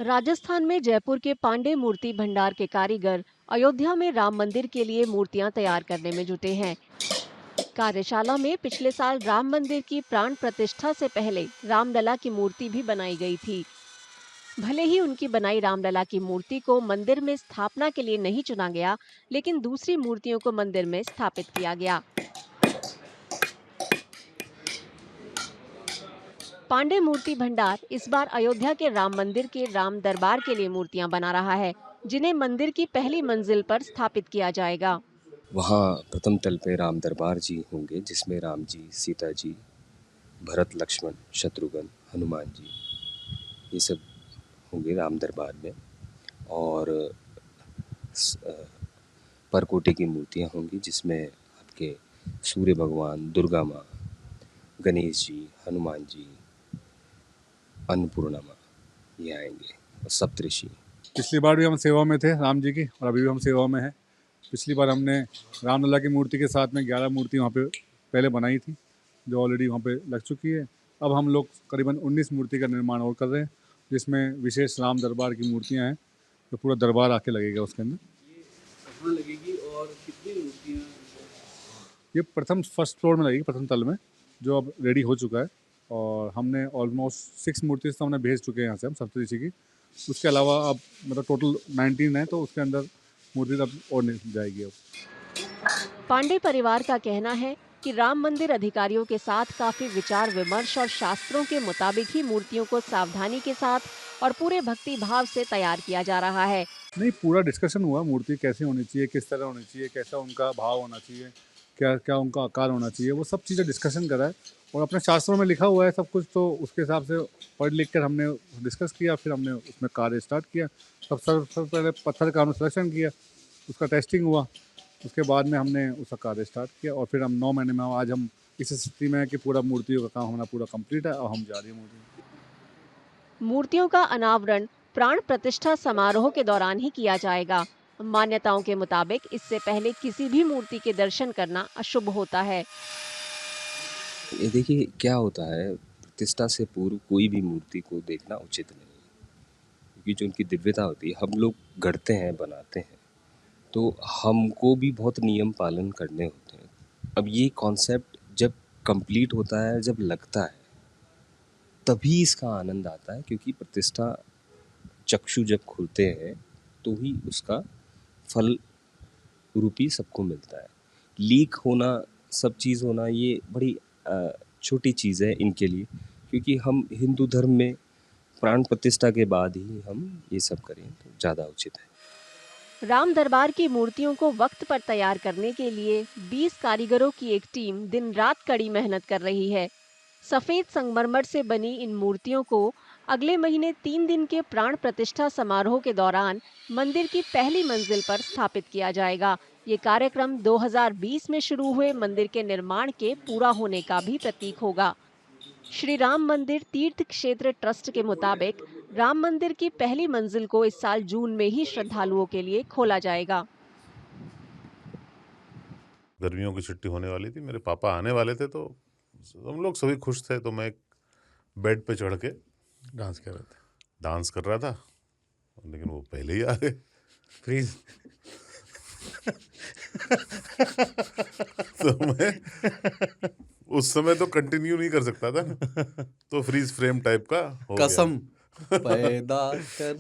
राजस्थान में जयपुर के पांडे मूर्ति भंडार के कारीगर अयोध्या में राम मंदिर के लिए मूर्तियां तैयार करने में जुटे हैं। कार्यशाला में पिछले साल राम मंदिर की प्राण प्रतिष्ठा से पहले रामलला की मूर्ति भी बनाई गई थी। भले ही उनकी बनाई रामलला की मूर्ति को मंदिर में स्थापना के लिए नहीं चुना गया, लेकिन दूसरी मूर्तियों को मंदिर में स्थापित किया गया। पांडे मूर्ति भंडार इस बार अयोध्या के राम मंदिर के राम दरबार के लिए मूर्तियां बना रहा है, जिन्हें मंदिर की पहली मंजिल पर स्थापित किया जाएगा। वहाँ प्रथम तल पे राम दरबार जी होंगे, जिसमें राम जी, सीता जी, भरत, लक्ष्मण, शत्रुघ्न, हनुमान जी, ये सब होंगे राम दरबार में। और परकोटे की मूर्तियाँ होंगी, जिसमें आपके सूर्य भगवान, दुर्गा माँ, गणेश जी, हनुमान जी, अन्नपूर्णा माँ, ये आएंगे, और सप्तऋषि। पिछली बार भी हम सेवा में थे राम जी की, और अभी भी हम सेवा में हैं। पिछली बार हमने रामलला की मूर्ति के साथ में 11 मूर्ति वहाँ पे पहले बनाई थी, जो ऑलरेडी वहाँ पे लग चुकी है। अब हम लोग करीबन 19 मूर्ति का निर्माण और कर रहे हैं, जिसमें विशेष राम दरबार की मूर्तियाँ हैं, तो पूरा दरबार आके लगेगा उसके अंदर। कहाँ लगेगी और कितनी मूर्तियाँ? ये प्रथम फर्स्ट फ्लोर में लगेगी, प्रथम तल में, जो अब रेडी हो चुका है। और हमने ऑलमोस्ट 6 मूर्ति तो हमने भेज चुके हैं यहाँ से हम, सप्तऋषि की। उसके अलावा अब मतलब टोटल 19 है, तो उसके अंदर मूर्ति अब और नहीं जाएगी। अब पांडे परिवार का कहना है कि राम मंदिर अधिकारियों के साथ काफी विचार विमर्श और शास्त्रों के मुताबिक ही मूर्तियों को सावधानी के साथ और पूरे भक्ति भाव से तैयार किया जा रहा है। नहीं, पूरा डिस्कशन हुआ, मूर्ति कैसे होनी चाहिए, किस तरह होनी चाहिए, कैसा उनका भाव होना चाहिए, क्या क्या उनका आकार होना चाहिए, वो सब चीज़ें डिस्कशन करा है। और अपने शास्त्रों में लिखा हुआ है सब कुछ, तो उसके हिसाब से पढ़ लिख कर हमने डिस्कस किया, फिर हमने उसमें कार्य स्टार्ट किया। सब पहले पत्थर का हमने सिलेक्शन किया, उसका टेस्टिंग हुआ, उसके बाद में हमने उसका कार्य स्टार्ट किया। और फिर हम 9 महीने में आज हम इस स्थिति में है कि पूरा मूर्तियों का काम हमारा पूरा कंप्लीट है, और हम जा रही है मूर्ति। मूर्तियों का अनावरण प्राण प्रतिष्ठा समारोह के दौरान ही किया जाएगा। मान्यताओं के मुताबिक इससे पहले किसी भी मूर्ति के दर्शन करना अशुभ होता है। ये देखिए क्या होता है, प्रतिष्ठा से पूर्व कोई भी मूर्ति को देखना उचित नहीं है, क्योंकि जो उनकी दिव्यता होती है, हम लोग गढ़ते हैं, बनाते हैं, तो हमको भी बहुत नियम पालन करने होते हैं। अब ये कॉन्सेप्ट जब कंप्लीट होता है, जब लगता है, तभी इसका आनंद आता है, क्योंकि प्रतिष्ठा चक्षु जब खुलते हैं तो ही उसका फल रूपी सबको मिलता है। लीक होना, सब चीज़ होना, ये बड़ी छोटी चीज़ है इनके लिए, क्योंकि हम हिंदू धर्म में प्राण प्रतिष्ठा के बाद ही हम ये सब करें तो ज़्यादा उचित है। राम दरबार की मूर्तियों को वक्त पर तैयार करने के लिए 20 कारीगरों की एक टीम दिन रात कड़ी मेहनत कर रही है। सफेद संगमरमर से बनी इन मूर्तियों को अगले महीने 3 दिन के प्राण प्रतिष्ठा समारोह के दौरान मंदिर की पहली मंजिल पर स्थापित किया जाएगा। ये कार्यक्रम 2020 में शुरू हुए मंदिर के निर्माण के पूरा होने का भी प्रतीक होगा। श्री राम मंदिर तीर्थ क्षेत्र ट्रस्ट के मुताबिक राम मंदिर की पहली मंजिल को इस साल जून में ही श्रद्धालुओं के लिए खोला जाएगा। गर्मियों की छुट्टी होने वाली थी, मेरे पापा आने वाले थे, तो हम लोग सभी खुश थे। तो मैं एक बेड पे चढ़ के डांस कर रहा था, लेकिन वो पहले ही आ गए। फ्रीज। तो मैं उस समय तो कंटिन्यू नहीं कर सकता था ना, तो फ्रीज फ्रेम टाइप का हो गया। कसम पैदा कर